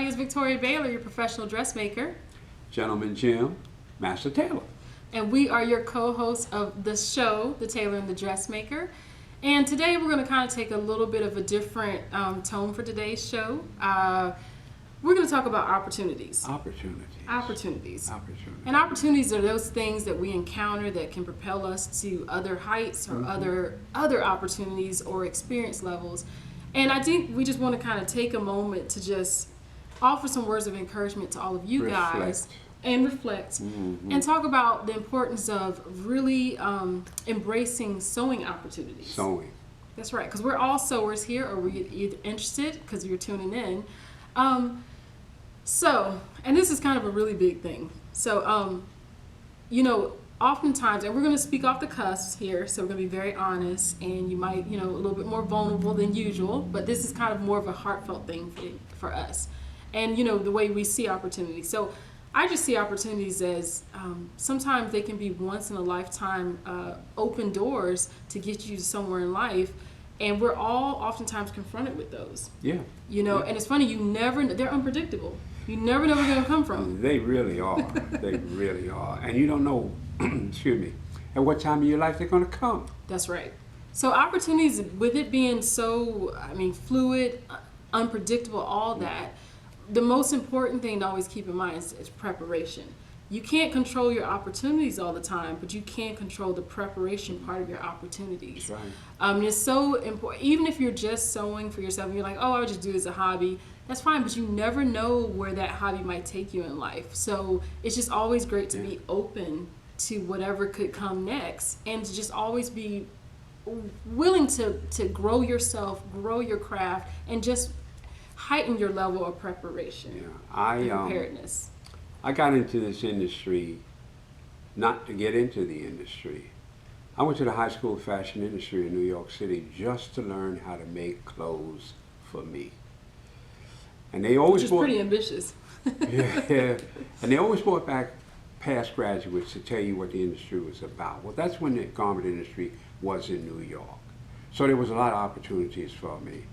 name is Victoria Baylor, your professional dressmaker. Gentleman Jim, Master Tailor. And we are your co-hosts of the show, The Tailor and the Dressmaker. And today we're going to kind of take a little bit of a different tone for today's show. We're going to talk about opportunities. Opportunities. And opportunities are those things that we encounter that can propel us to other heights or other opportunities or experience levels. And I think we just want to kind of take a moment to just offer some words of encouragement to all of you guys and reflect and talk about the importance of really embracing sewing opportunities. Sewing. That's right, because we're all sewers here, or we're either interested because you're tuning in. And this is kind of a really big thing. So, oftentimes, and we're going to speak off the cusp here, so we're going to be very honest, and you might, a little bit more vulnerable than usual, but this is kind of more of a heartfelt thing for us. And, the way we see opportunities. So I just see opportunities as sometimes they can be once in a lifetime open doors to get you somewhere in life. And we're all oftentimes confronted with those. Yeah. And it's funny, they're unpredictable. You never know where they're going to come from. They really are. They really are. And you don't know, excuse me, at what time of your life they're going to come. That's right. So opportunities, with it being so, fluid, unpredictable, all that, the most important thing to always keep in mind is preparation. You can't control your opportunities all the time, but you can control the preparation part of your opportunities. That's right. It's so important. Even if you're just sewing for yourself and you're like, oh, I would just do it as a hobby, that's fine, but you never know where that hobby might take you in life. So it's just always great to be open to whatever could come next, and to just always be willing to grow yourself, grow your craft, and just heighten your level of preparation and preparedness. I got into this industry not to get into the industry. I went to the high school fashion industry in New York City just to learn how to make clothes for me. And they always Which is pretty ambitious. yeah, and they always brought back past graduates to tell you what the industry was about. Well, that's when the garment industry was in New York. So there was a lot of opportunities for me.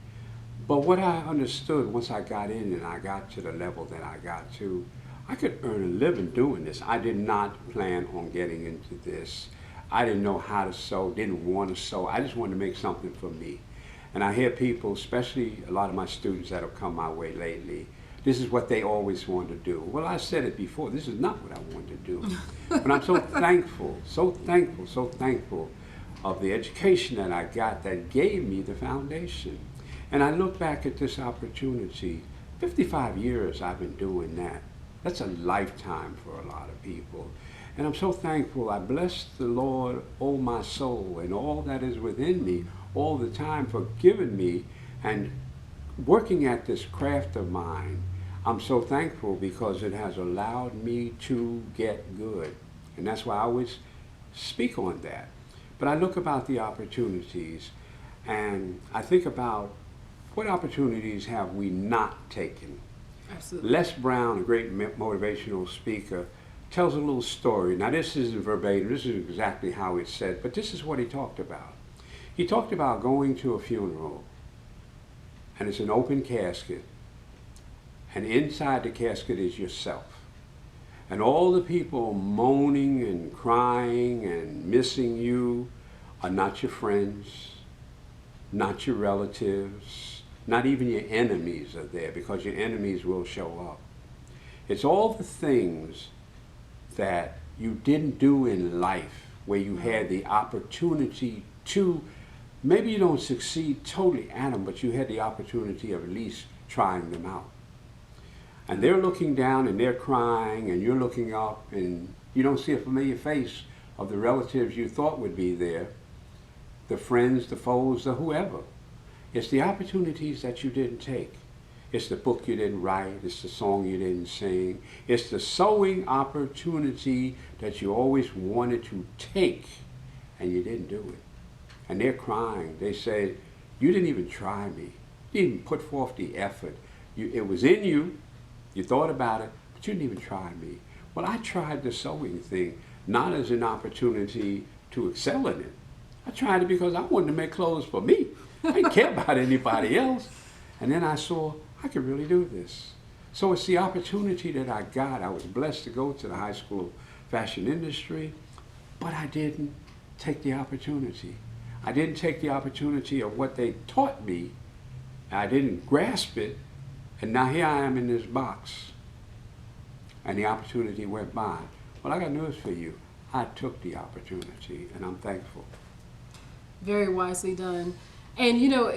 But what I understood once I got in and I got to the level that I got to, I could earn a living doing this. I did not plan on getting into this. I didn't know how to sew, didn't want to sew. I just wanted to make something for me. And I hear people, especially a lot of my students that have come my way lately, this is what they always want to do. Well, I said it before, this is not what I want to do. But I'm so thankful of the education that I got that gave me the foundation. And I look back at this opportunity, 55 years I've been doing that. That's a lifetime for a lot of people. And I'm so thankful. I bless the Lord, oh my soul, and all that is within me all the time for giving me and working at this craft of mine. I'm so thankful because it has allowed me to get good. And that's why I always speak on that. But I look about the opportunities and I think about what opportunities have we not taken. Absolutely. Les Brown, a great motivational speaker, tells a little story. Now this isn't verbatim, this is exactly how it's said, but this is what he talked about. He talked about going to a funeral, and it's an open casket, and inside the casket is yourself. And all the people moaning and crying and missing you are not your friends, not your relatives, not even your enemies are there, because your enemies will show up. It's all the things that you didn't do in life where you had the opportunity to, maybe you don't succeed totally at them, but you had the opportunity of at least trying them out. And they're looking down and they're crying and you're looking up and you don't see a familiar face of the relatives you thought would be there, the friends, the foes, the whoever. It's the opportunities that you didn't take. It's the book you didn't write. It's the song you didn't sing. It's the sewing opportunity that you always wanted to take and you didn't do it. And they're crying. They say, you didn't even try me. You didn't even put forth the effort. It was in you. You thought about it, but you didn't even try me. Well, I tried the sewing thing, not as an opportunity to excel in it. I tried it because I wanted to make clothes for me. I didn't care about anybody else. And then I saw I could really do this. So it's the opportunity that I got. I was blessed to go to the high school of fashion industry, but I didn't take the opportunity. I didn't take the opportunity of what they taught me. I didn't grasp it, and now here I am in this box. And the opportunity went by. Well, I got news for you. I took the opportunity, and I'm thankful. Very wisely done. And you know,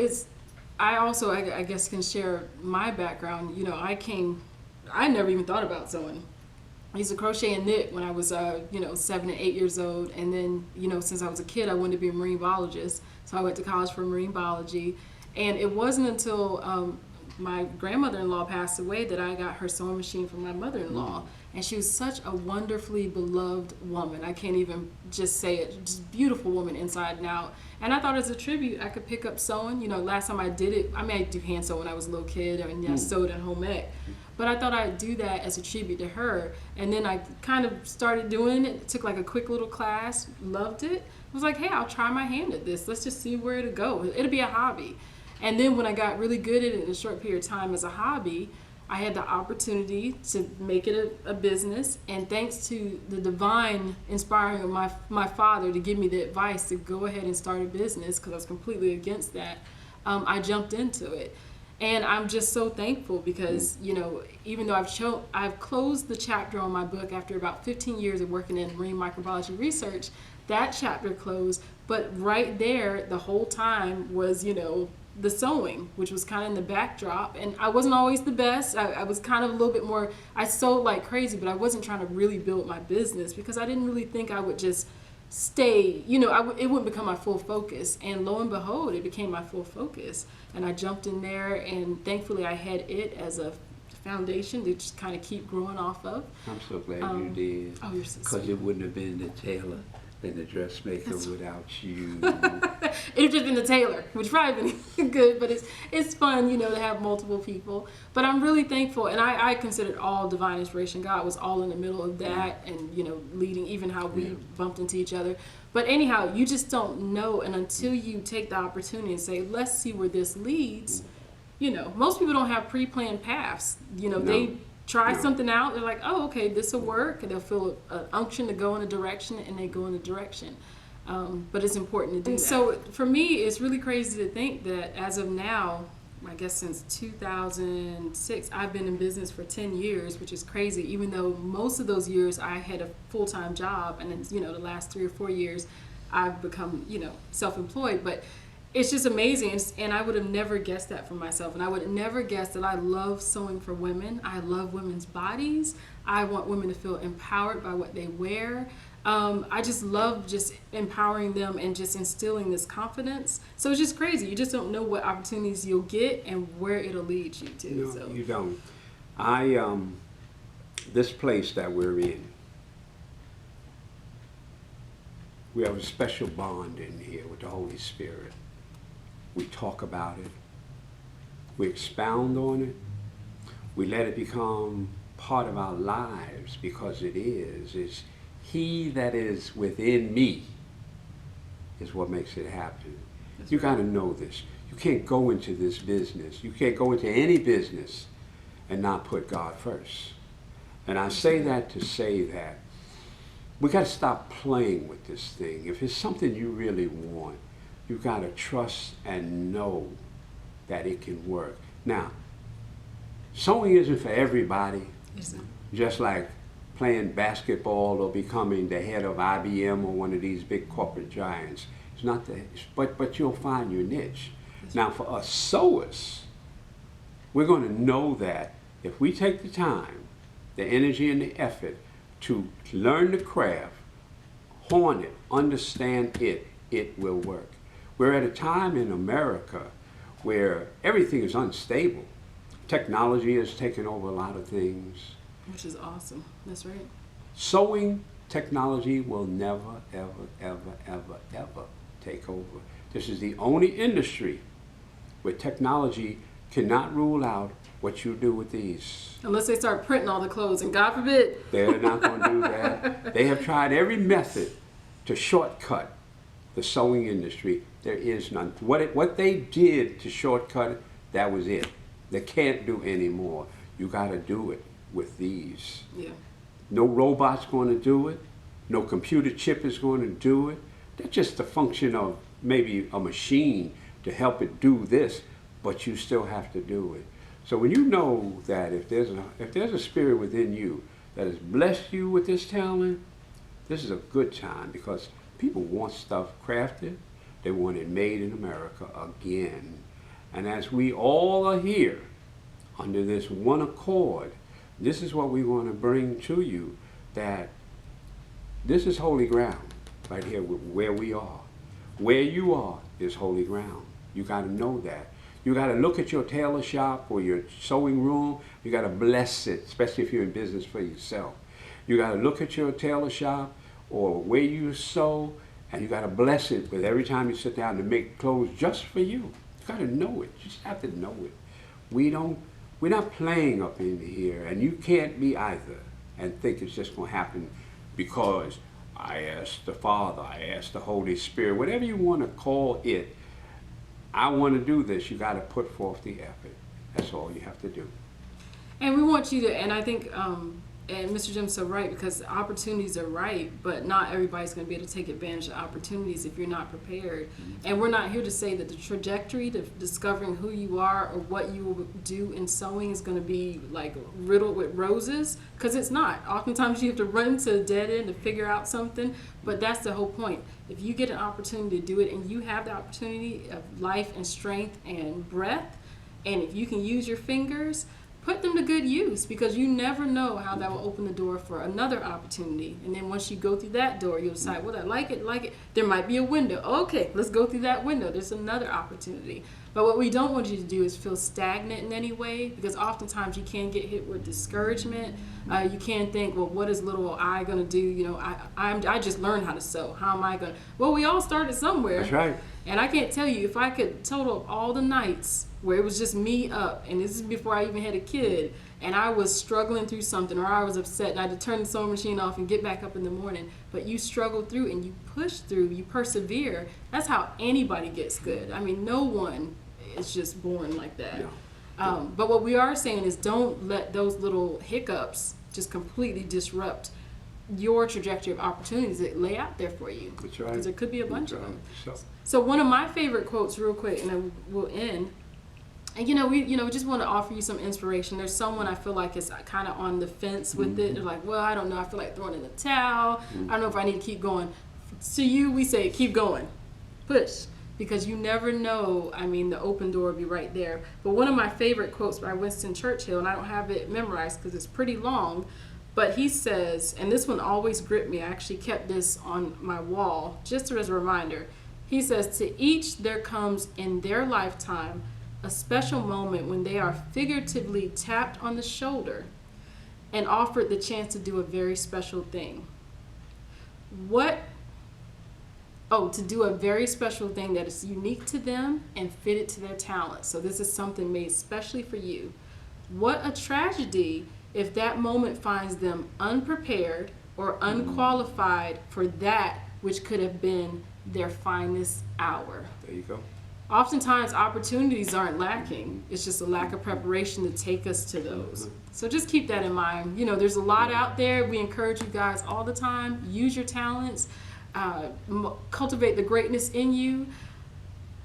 I also, I guess, can share my background. You know, I never even thought about sewing. I used to crochet and knit when I was, 7 and 8 years old. And then, since I was a kid, I wanted to be a marine biologist. So I went to college for marine biology. And it wasn't until my grandmother-in-law passed away that I got her sewing machine from my mother-in-law. And she was such a wonderfully beloved woman. I can't even just say it. Just beautiful woman inside and out. And I thought as a tribute, I could pick up sewing. Last time I did it, I do hand sew when I was a little kid. I sewed at home ec. But I thought I'd do that as a tribute to her. And then I kind of started doing it. Took like a quick little class. Loved it. I was like, hey, I'll try my hand at this. Let's just see where it'll go. It'll be a hobby. And then when I got really good at it in a short period of time as a hobby, I had the opportunity to make it a business, and thanks to the divine inspiring of my father to give me the advice to go ahead and start a business, because I was completely against that, I jumped into it. And I'm just so thankful because, even though I've closed the chapter on my book after about 15 years of working in marine microbiology research, that chapter closed, but right there the whole time was, the sewing, which was kind of in the backdrop. And I wasn't always the best. I was kind of a little bit more, I sewed like crazy, but I wasn't trying to really build my business because I didn't really think I would just stay, it wouldn't become my full focus. And lo and behold, it became my full focus. And I jumped in there, and thankfully I had it as a foundation to just kind of keep growing off of. I'm so glad you did. Oh, you're so Because sweet. it wouldn't have been the Tailor and the Dressmaker without you. It'd just been the Tailor, which probably been good, but it's fun, to have multiple people. But I'm really thankful, and I considered all divine inspiration. God was all in the middle of that, and leading, even how we bumped into each other. But anyhow, you just don't know, and until you take the opportunity and say, let's see where this leads. Most people don't have pre-planned paths. They try something out. They're like, oh, okay, this will work. And they'll feel an unction to go in a direction, and they go in a direction. But it's important to do that. So for me, it's really crazy to think that as of now, I guess since 2006, I've been in business for 10 years, which is crazy, even though most of those years I had a full-time job. And then, the last 3 or 4 years, I've become, self-employed. But it's just amazing, and I would have never guessed that for myself. And I would have never guessed that I love sewing for women. I love women's bodies. I want women to feel empowered by what they wear. I just love just empowering them and just instilling this confidence. So it's just crazy. You just don't know what opportunities you'll get and where it'll lead you to. No, so. you don't. This place that we're in, we have a special bond in here with the Holy Spirit. We talk about it. We expound on it. We let it become part of our lives because it is. It's He that is within me is what makes it happen. That's You right. got to know this. You can't go into this business. You can't go into any business and not put God first. And I say that to say that we got to stop playing with this thing. If it's something you really want, you've got to trust and know that it can work. Now, sewing isn't for everybody, just like playing basketball or becoming the head of IBM or one of these big corporate giants. It's not that, but you'll find your niche. Now, for us sewers, we're going to know that if we take the time, the energy, and the effort to learn the craft, hone it, understand it, it will work. We're at a time in America where everything is unstable. Technology has taken over a lot of things. Which is awesome. That's right. Sewing technology will never, ever, ever, ever, ever take over. This is the only industry where technology cannot rule out what you do with these. Unless they start printing all the clothes, and God forbid. They're not going to do that. They have tried every method to shortcut the sewing industry. There is none. What they did to shortcut it, that was it. They can't do any more. You got to do it with these. Yeah. No robot's going to do it. No computer chip is going to do it. That's just a function of maybe a machine to help it do this, but you still have to do it. So when you know that if there's a spirit within you that has blessed you with this talent, this is a good time because people want stuff crafted. They want it made in America again. And as we all are here under this one accord, this is what we want to bring to you, that this is holy ground right here where we are. Where you are is holy ground. You got to know that. You got to look at your tailor shop or your sewing room. You got to bless it, especially if you're in business for yourself. You got to look at your tailor shop or where you sew, and you got to bless it with every time you sit down to make clothes just for you. You got to know it. You just have to know it. We're not playing up in here, and you can't be either and think it's just going to happen because I asked the Father, I asked the Holy Spirit, whatever you want to call it. I want to do this. You got to put forth the effort. That's all you have to do. And we want you to, and I think, and Mr. Jim's so right, because opportunities are right, but not everybody's going to be able to take advantage of opportunities if you're not prepared. And we're not here to say that the trajectory to discovering who you are or what you will do in sewing is going to be like riddled with roses, because it's not. Oftentimes you have to run to a dead end to figure out something, but that's the whole point. If you get an opportunity to do it and you have the opportunity of life and strength and breath, and if you can use your fingers, put them to good use, because you never know how that will open the door for another opportunity. And then once you go through that door, you'll decide, well, I like it. There might be a window. Okay, let's go through that window. There's another opportunity. But what we don't want you to do is feel stagnant in any way, because oftentimes you can get hit with discouragement. You can think, well, what is little I going to do? You know, I just learned how to sew. How am I going to? Well, we all started somewhere. That's right. And I can't tell you, if I could total up all the nights where it was just me up, and this is before I even had a kid, and I was struggling through something, or I was upset and I had to turn the sewing machine off and get back up in the morning, but you struggle through and you push through, you persevere. That's how anybody gets good. I mean, no one is just born like that. No. But what we are saying is, don't let those little hiccups just completely disrupt your trajectory of opportunities that lay out there for you. That's right. Because there could be a bunch of That's them. right. So one of my favorite quotes, real quick, and then we'll end. And we just want to offer you some inspiration. There's someone I feel like is kind of on the fence with it. They're like, well, I don't know. I feel like throwing in the towel. I don't know if I need to keep going. To you, we say, keep going. Push. Because you never know. I mean, the open door will be right there. But one of my favorite quotes by Winston Churchill, and I don't have it memorized because it's pretty long, but he says, and this one always gripped me. I actually kept this on my wall just as a reminder. He says, to each there comes in their lifetime a special moment when they are figuratively tapped on the shoulder and offered the chance to do a very special thing. To do a very special thing that is unique to them and fitted to their talent. So this is something made specially for you. What a tragedy if that moment finds them unprepared or unqualified for that which could have been their finest hour. There you go. Oftentimes, opportunities aren't lacking. It's just a lack of preparation to take us to those. So just keep that in mind. There's a lot out there. We encourage you guys all the time. Use your talents. Cultivate the greatness in you.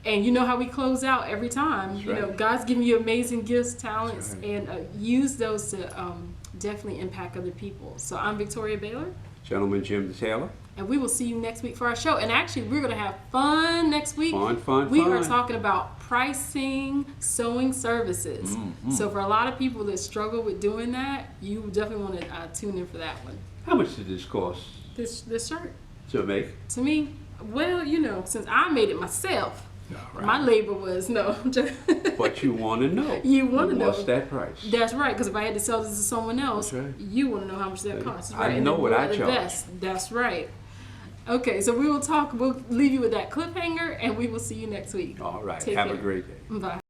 And you know how we close out every time. That's right. God's given you amazing gifts, talents, right. and use those to definitely impact other people. So I'm Victoria Baylor. Gentleman Jim Tailor. And we will see you next week for our show. And actually, we're going to have fun next week. Fun. We are talking about pricing sewing services. So for a lot of people that struggle with doing that, you definitely want to tune in for that one. How much did this cost This shirt. to make? To me, well, since I made it myself, All right. my labor was no. But you want to know. You want to know. What's that price? That's right, because if I had to sell this to someone else, That's right. you want to know how much that costs. That's right. I And know then what we're I the charge. best. That's right. Okay, so we'll leave you with that cliffhanger, and we will see you next week. All right. Take Have care. a great day. Bye.